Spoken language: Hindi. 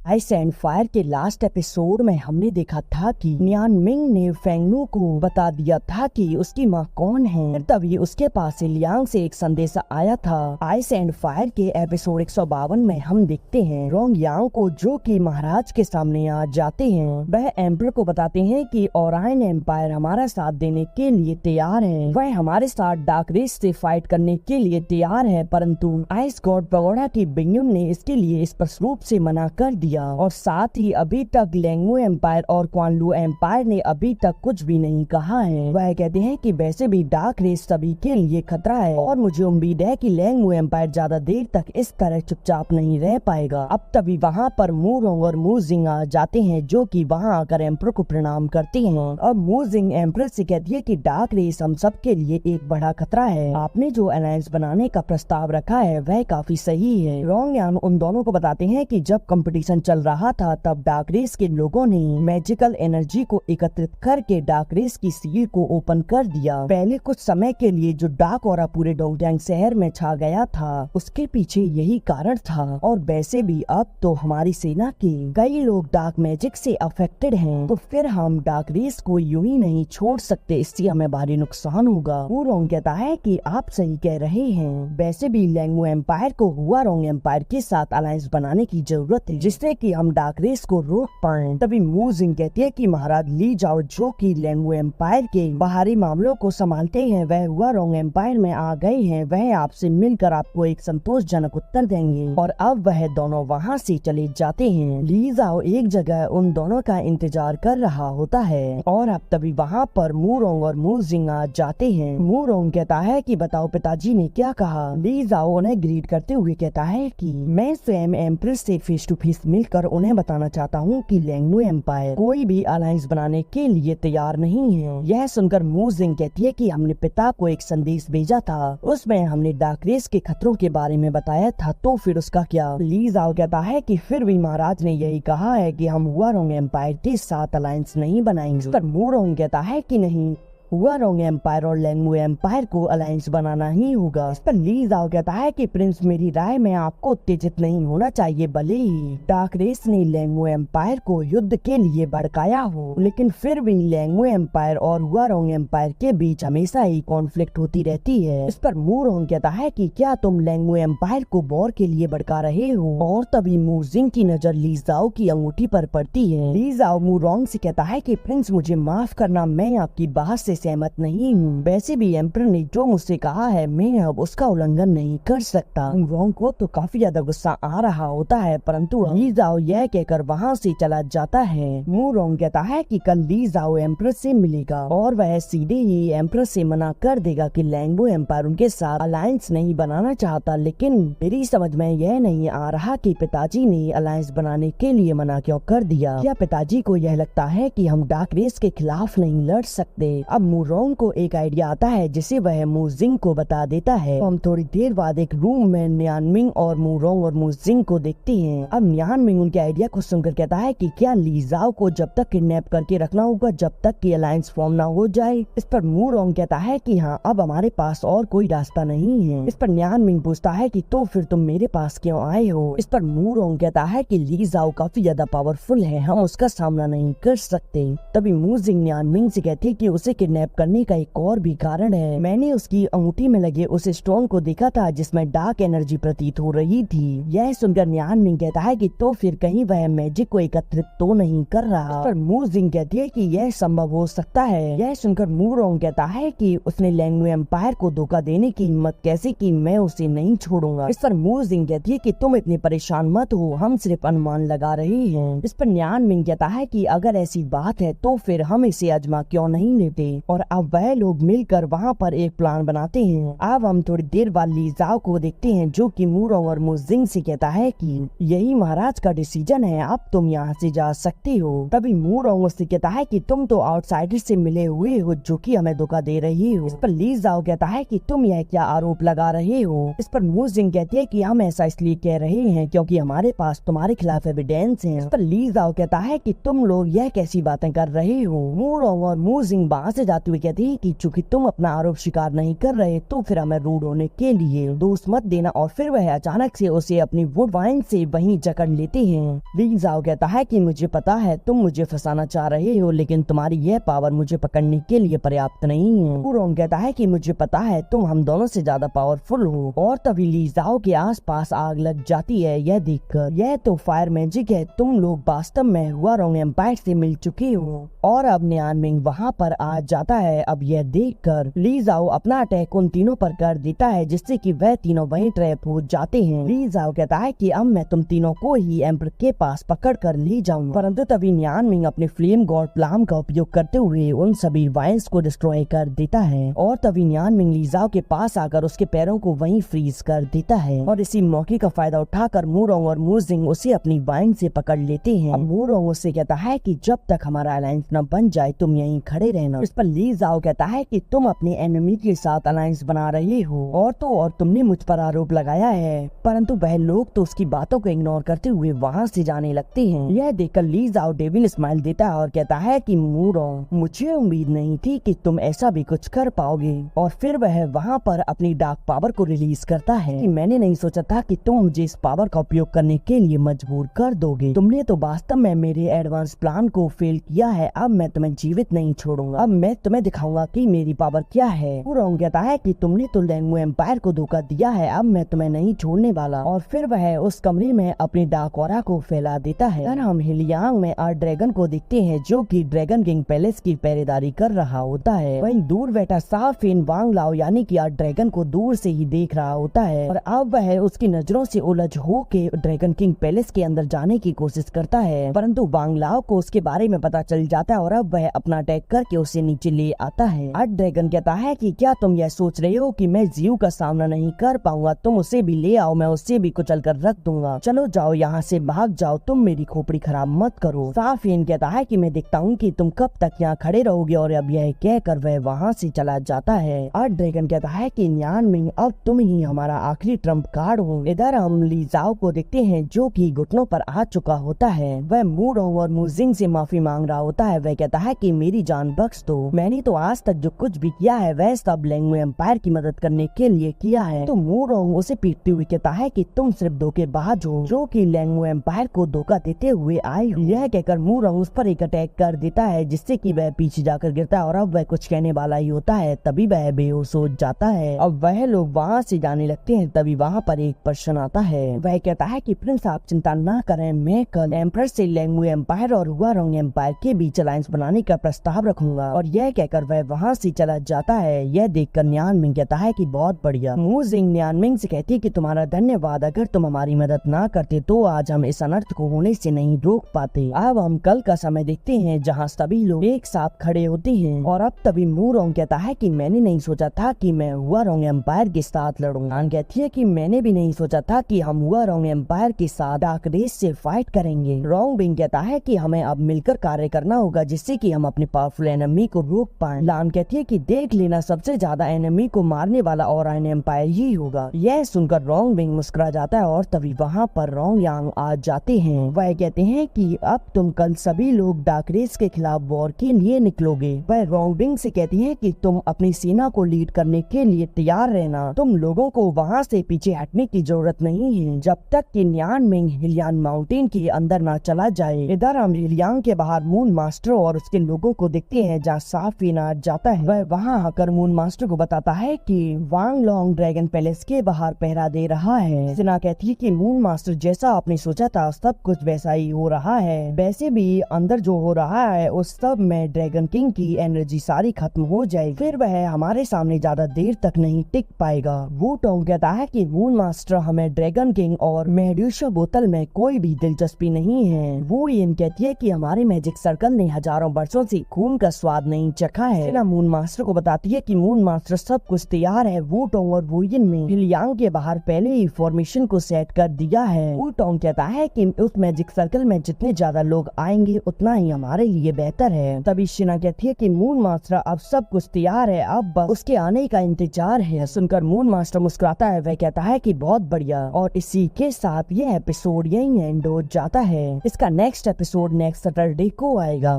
आइस एंड फायर के लास्ट एपिसोड में हमने देखा था कि नियान मिंग ने फेंगनू को बता दिया था कि उसकी माँ कौन है। तभी उसके पास से लियांग से एक संदेशा आया था। आइस एंड फायर के एपिसोड 152 में हम देखते हैं रोंग यांग को, जो कि महाराज के सामने आ जाते हैं। वह एम्पर को बताते हैं कि ओरायन एम्पायर हमारा साथ देने के लिए तैयार है। वह हमारे साथ डार्क रेस से फाइट करने के लिए तैयार है, परंतु आइस गॉड पगोडा की बिंगयुन ने इसके लिए स्पष्ट रूप से मना कर दिया। और साथ ही अभी तक लैंगमू एम्पायर और क्वानलू एम्पायर ने अभी तक कुछ भी नहीं कहा है। वह कहते हैं कि वैसे भी डार्क रेस सभी के लिए खतरा है और मुझे उम्मीद है कि लैंगमू एम्पायर ज्यादा देर तक इस तरह चुपचाप नहीं रह पाएगा। अब तभी वहाँ पर मू रोंग और मू जिंग आ जाते हैं, जो कि वहाँ आकर एम्पर को प्रणाम करते हैं। अब मू जिंग एम्पर से कहती है कि डार्क रेस हम सब के लिए एक बड़ा खतरा है। आपने जो अलायंस बनाने का प्रस्ताव रखा है वह काफी सही है। रोंग यान उन दोनों को बताते हैं कि जब कंपटीशन चल रहा था तब डार्क रेस के लोगों ने मैजिकल एनर्जी को एकत्रित करके डार्क रेस की सील को ओपन कर दिया। पहले कुछ समय के लिए जो डार्क ऑरा पूरे डोंगडैंग शहर में छा गया था उसके पीछे यही कारण था। और वैसे भी अब तो हमारी सेना के कई लोग डार्क मैजिक से अफेक्टेड हैं, तो फिर हम डार्क रेस को यूं ही नहीं छोड़ सकते, इससे हमें भारी नुकसान होगा। वो रोंग कहता है कि आप सही कह रहे हैं। वैसे भी लैंगमू एम्पायर को हुआ रोंग एम्पायर के साथ अलायंस बनाने की जरूरत है, जिससे कि हम डार्क रेस को रोक पाएं। तभी मू जिंग कहती है कि महाराज ली जाओ, जो कि लैंगमू एम्पायर के बाहरी मामलों को संभालते हैं, वह हुआ रोंग एम्पायर में आ गए हैं। वह आपसे मिलकर आपको एक संतोषजनक उत्तर देंगे। और अब वह दोनों वहाँ से चले जाते हैं। ली जाओ एक जगह उन दोनों का इंतजार कर रहा होता है और अब तभी वहाँ पर मू रोंग और मू जिंग आ जाते हैं। मू रोंग कहता है कि बताओ पिताजी ने क्या कहा। ली जाओ उन्हें ग्रीट करते हुए कहता है कि मैं स्वयं एम्प्रेस से फेस टू फेस मिलकर उन्हें बताना चाहता हूँ कि लैंगमू एम्पायर कोई भी अलायंस बनाने के लिए तैयार नहीं है। यह सुनकर मू जिंग कहती है कि हमने पिता को एक संदेश भेजा था, उसमें हमने डार्क रेस के खतरों के बारे में बताया था, तो फिर उसका क्या। ली जाओ कहता है कि फिर भी महाराज ने यही कहा है कि हम हुआ रोंग एम्पायर के साथ अलायंस नहीं बनाएंगे। पर मू रोंग कहता है कि नहीं, हुआ रोंग एम्पायर और लैंगमू एम्पायर को अलायंस बनाना ही होगा। इस पर ली जाओ कहता है कि प्रिंस मेरी राय में आपको उत्तेजित नहीं होना चाहिए। भले ही डार्क रेस ने लैंगमू एम्पायर को युद्ध के लिए भड़काया हो, लेकिन फिर भी लैंगमू एम्पायर और हुआ रोंग एम्पायर के बीच हमेशा ही कॉन्फ्लिक्ट होती रहती है। इस पर मू रोंग कहता है कि क्या तुम लैंगमू एम्पायर को वॉर के लिए भड़का रहे हो। और तभी मू जिंग की नजर ली जाओ की अंगूठी पर पड़ती है। ली जाओ मू रोंग से कहता है कि प्रिंस मुझे माफ करना, मैं आपकी बात से सहमत नहीं हूँ। वैसे भी एम्पर ने जो मुझसे कहा है मैं अब उसका उल्लंघन नहीं कर सकता। रोंग को तो काफी ज्यादा गुस्सा आ रहा होता है, परंतु ली जाओ यह कहकर वहाँ से चला जाता है। मू रोंग कहता है कि कल ली जाओ एम्पर से मिलेगा और वह सीधे ही एम्पर से मना कर देगा कि लैंगमू एम्पायर उनके साथ अलायंस नहीं बनाना चाहता। लेकिन मेरी समझ में यह नहीं आ रहा कि पिताजी ने अलायंस बनाने के लिए मना क्यों कर दिया। क्या पिताजी को यह लगता है कि हम डार्क रेस के खिलाफ नहीं लड़ सकते। अब मू रोंग को एक आइडिया आता है जिसे वह मू जिंग को बता देता है। तो हम थोड़ी देर बाद एक रूम में नियान मिंग और मू रोंग और मू जिंग को देखते हैं। अब नियान मिंग उनके आइडिया को सुनकर कहता है कि क्या ली जाओ को जब तक किडनैप करके रखना होगा जब तक कि अलायंस फॉर्म ना हो जाए। इस पर मू रोंग कहता है कि हाँ, अब हमारे पास और कोई रास्ता नहीं है। इस पर नियान मिंग पूछता है कि तो फिर तुम मेरे पास क्यों आए हो। इस पर मू रोंग कहता है कि ली जाओ काफी ज्यादा पावरफुल है, हम उसका सामना नहीं कर सकते। तभी मू जिंग नियान मिंग से कहती कि उसे किडनैप करने का एक और भी कारण है। मैंने उसकी अंगूठी में लगे उस स्टोन को देखा था जिसमें डार्क एनर्जी प्रतीत हो रही थी। यह सुनकर नियान मिंग कहता है कि तो फिर कहीं वह मैजिक को एकत्रित तो नहीं कर रहा। पर मू जिंग कहती है कि यह संभव हो सकता है। यह सुनकर मू रोंग कहता है कि उसने लैंगमू एम्पायर को धोखा देने की हिम्मत कैसे की, मैं उसे नहीं छोड़ूंगा। इस पर मू जिंग कहती है कि तुम इतने परेशान मत हो, हम सिर्फ अनुमान लगा रहे हैं। इस पर नियान मिंग कहता है कि अगर ऐसी बात है तो फिर हम इसे आजमा क्यों नहीं लेते। और अब वह लोग मिलकर वहाँ पर एक प्लान बनाते हैं। अब हम थोड़ी देर बाद ली जाओ को देखते हैं, जो कि मू रोंग और मू जिंग से कहता है कि यही महाराज का डिसीजन है, अब तुम यहाँ से जा सकते हो। तभी मू रोंग उससे कहता है कि तुम तो आउटसाइडर से मिले हुए हो जो कि हमें धोखा दे रही हो। इस पर ली जाओ कहता है कि तुम यह क्या आरोप लगा रहे हो। इस पर मू जिंग कहती है कि हम ऐसा इसलिए कह रहे हैं क्योंकि हमारे पास तुम्हारे खिलाफ एविडेंस है। इस पर ली जाओ कहता है कि तुम लोग यह कैसी बातें कर रहे हो। मू रोंग और मू जिंग वहाँ से जाते हुए कहती है कि चूंकि तुम अपना आरोप स्वीकार नहीं कर रहे तो फिर हमें रूड होने के लिए दोस्त मत देना। और फिर वह अचानक से उसे अपनी वुड वाइन से वहीं जकड़ लेते हैं। ली जाओ कहता है कि मुझे पता है तुम मुझे फंसाना चाह रहे हो, लेकिन तुम्हारी यह पावर मुझे पकड़ने के लिए पर्याप्त नहीं है। वुरोंग कहता है कि मुझे पता है तुम हम दोनों से ज्यादा पावरफुल हो। और तभी ली जाओ के आसपास आग लग जाती है। यह देखकर यह तो फायर मैजिक है, तुम लोग वास्तव में हुआरोंग एम्पायर से मिल चुके हो। और अब नियान मिंग वहाँ पर आ जाता है। अब यह देखकर ली जाओ अपना अटैक उन तीनों पर कर देता है, जिससे कि वह तीनों वहीं ट्रैप हो जाते हैं। ली जाओ कहता है कि अब मैं तुम तीनों को ही एम्पर के पास पकड़ कर ले जाऊंगा। परंतु तभी नियान मिंग अपने फ्लेम गॉड प्लाम का उपयोग करते हुए उन सभी वाइन्स को डिस्ट्रॉय कर देता है। और तभी नियान मिंग ली जाओ के पास आकर उसके पैरों को वहीं फ्रीज कर देता है। और इसी मौके का फायदा उठाकर मूरोंग और मूजिंग उसे अपनी वाइन से पकड़ लेते हैं। अब मूरोंग उससे कहता है कि जब तक हमारा अलायंस न बन जाए तुम यहीं खड़े रहना। इस पर ली जाओ कहता है कि तुम अपने एनिमी के साथ अलायंस बना रहे हो और तुमने मुझ पर आरोप लगाया है। परंतु वह लोग तो उसकी बातों को इग्नोर करते हुए वहाँ से जाने लगते हैं। यह देखकर ली जाओ डेविल स्माइल देता है और कहता है कि मूरोंग, मुझे उम्मीद नहीं थी कि तुम ऐसा भी कुछ कर पाओगे। और फिर वह वहाँ पर अपनी डार्क पावर को रिलीज करता है कि मैंने नहीं सोचा था कि तुम मुझे इस पावर का उपयोग करने के लिए मजबूर कर दोगे। तुमने तो वास्तव में मेरे एडवांस प्लान को फेल किया है। अब मैं तुम्हें जीवित नहीं छोड़ूंगा। अब मैं तुम्हें दिखाऊंगा कि मेरी पावर क्या है। वुरोंग कहता है कि तुमने तो लैंगू एम्पायर को धोखा दिया है, अब मैं तुम्हें नहीं छोड़ने वाला। और फिर वह उस कमरे में अपनी डार्क ऑरा को फैला देता है। और हम हिलियांग में आर्ट ड्रैगन को देखते हैं जो कि ड्रैगन किंग पैलेस की पहरेदारी कर रहा होता है। वहीं दूर बैठा साफिन वांग लाओ यानी कि आर्ट ड्रैगन को दूर से ही देख रहा होता है। और अब वह उसकी नजरों से उलझ होके ड्रैगन किंग पैलेस के अंदर जाने की कोशिश करता है, परंतु वांग लाओ को उसके बारे में पता चल जाता है और अब वह अपना अटैक करके उसे नीचे ले आता है। आर्ट ड्रैगन कहता है कि क्या तुम यह सोच रहे हो कि मैं जीव का सामना नहीं कर पाऊंगा? तुम उसे भी ले आओ, मैं उसे भी कुचल कर रख दूंगा। चलो जाओ यहाँ से भाग जाओ, तुम मेरी खोपड़ी खराब मत करो। साफिन कहता है कि मैं देखता हूँ कि तुम कब तक यहाँ खड़े रहोगे। और अब यह कहकर वह वहाँ से चला जाता है। आर्ट ड्रैगन कहता है कि नियान मिंग, अब तुम ही हमारा आखिरी ट्रम्प कार्ड हो। इधर हम ली जाओ को देखते हैं जो कि घुटनों पर आ चुका होता है। वह मूरोंग और मूजिंग से माफी मांग रहा होता है। वह कहता है कि मेरी जान बख्श दो, मैंने तो आज तक जो कुछ भी किया है वह सब लैंगू एम्पायर की मदद करने के लिए किया है। तो मूरोंग उसे पीटते हुए कहता है कि तुम सिर्फ धोखेबाज हो जो कि लैंगू एम्पायर को धोखा देते हुए आए हो। यह कहकर मूरोंग उस पर एक अटैक कर देता है जिससे कि वह पीछे जाकर गिरता है और अब वह कुछ कहने वाला ही होता है तभी वह बेहोश हो जाता है। अब वह लोग वहाँ से जाने लगते हैं। तभी वहाँ पर एक पर्सन आता है। वह कहता है कि प्रिंस आप चिंता न करें, मैं कल एम्परर से लैंगू एम्पायर और हुआरोंग एम्पायर के बीच अलायंस बनाने का प्रस्ताव रखूंगा। और यह कहकर वह वहाँ से चला जाता है। यह देखकर नियान मिंग कहता है कि बहुत बढ़िया। मूजिंग नियान मिंग से कहती है कि तुम्हारा धन्यवाद, अगर तुम हमारी मदद ना करते तो आज हम इस अनर्थ को होने से नहीं रोक पाते। अब हम कल का समय देखते हैं जहाँ सभी लोग एक साथ खड़े होते हैं। और अब तभी मूरोंग कहता है कि मैंने नहीं सोचा था कि मैं हुआरोंग एम्पायर के साथ लड़ूंगा। कहती है कि मैंने भी नहीं सोचा था कि हम हुआरोंग एम्पायर के साथ डार्क रेस से फाइट करेंगे। रोंग बिंग कहता है कि हमें अब मिलकर कार्य करना होगा जिससे कि हम अपने पावरफुल एनिमी को रोक पाएं। लान कहती है कि देख लेना, सबसे ज्यादा एनिमी को मारने वाला ओरायन एम्पायर ही होगा। यह सुनकर रोंग बिंग मुस्कुरा जाता है और तभी वहाँ पर रोंग यांग आ जाते हैं। वह कहते हैं कि अब तुम कल सभी लोग डार्क रेस के खिलाफ वॉर के लिए निकलोगे। वह रोंग बिंग से कहती है कि तुम अपनी सेना को लीड करने के लिए तैयार रहना, तुम लोगों को वहाँ से पीछे हटने की जरूरत नहीं है जब तक कि नियान मिंग हिलियान माउंटेन के अंदर न चला जाए। इधर हम हिलियांग के बाहर मून मास्टर और उसके लोगों को देखते हैं जहाँ साफिन आ जाता है। वह वहाँ आकर मून मास्टर को बताता है कि वांग लॉन्ग ड्रैगन पैलेस के बाहर पहरा दे रहा है। सिना कहती है कि मून मास्टर जैसा आपने सोचा था सब कुछ वैसा ही हो रहा है, वैसे भी अंदर जो हो रहा है उस सब में ड्रैगन किंग की एनर्जी सारी खत्म हो जाएगी, फिर वह हमारे सामने ज्यादा देर तक नहीं टिक पाएगा। वो टोंग कहता है कि मून मास्टर हमें ड्रैगन किंग और मेड्यूसा बोतल में कोई भी दिलचस्पी नहीं है। वो ये कहती है कि हमारे मैजिक सर्कल ने हजारों वर्षों से खून का स्वाद नहीं चखा है। सिना मून मास्टर को बताती है कि मून मास्टर सब कुछ तैयार है। वो टोंग और वुयिन में हिलियांग के बाहर पहले ही फॉर्मेशन को सेट कर दिया है। वो टोंग कहता है कि उस मैजिक सर्कल में जितने ज्यादा लोग आएंगे उतना ही हमारे लिए बेहतर है। तभी शिना कहती है कि मून मास्टर अब सब कुछ तैयार है, अब बस उसके आने का इंतजार है। सुनकर मून मास्टर मुस्कुराता है। वह कहता है कि बहुत बढ़िया। और इसी के साथ ये एपिसोड यही एंड हो जाता है। इसका नेक्स्ट एपिसोड नेक्स्ट सैटरडे को आएगा।